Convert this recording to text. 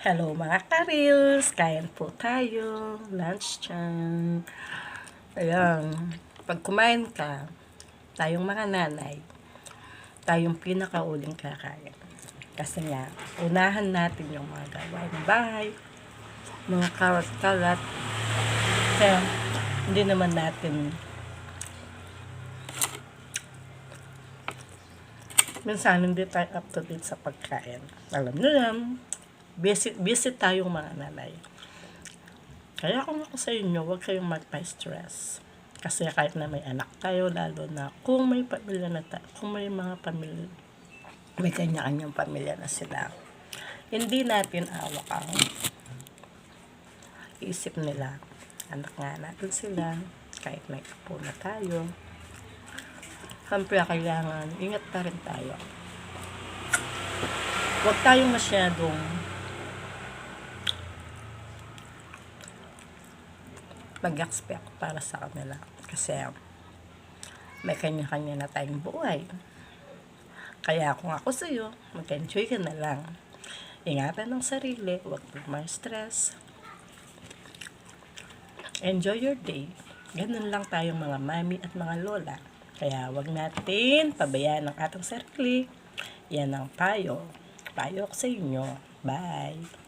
Hello mga ka-reels, kain po tayo, lunch time. Ayan, pag kumain ka, tayong mga nanay, tayong pinakauling kakain. Kasi nga, unahan natin yung mga gawain ng bahay, mga karat-karat. Kaya, hindi naman natin minsan hindi tayo up to date sa pagkain. Alam nyo yan, busy tayong mga nanay. Kaya kung ako sa inyo, huwag kayong magpa-stress. Kasi kahit na may anak tayo, lalo na kung may pamilya na tayo, kung may mga pamilya, may kanya-kanyang pamilya na sila, hindi natin awak ang isip nila. Anak nga natin sila, kahit may apo na tayo. Siyempre, kailangan, ingat pa rin tayo. Huwag tayong masyadong mag-expect para sa kanila. Kasi, may kanya-kanya na tayong buhay. Kaya kung ako sa'yo, mag-enjoy ka na lang. Ingatan ng sarili, huwag ma-stress. Enjoy your day. Ganun lang tayong mga mami at mga lola. Kaya huwag natin pabayaan ang ating sarili. Yan ang payo. Payo ko sa inyo. Bye!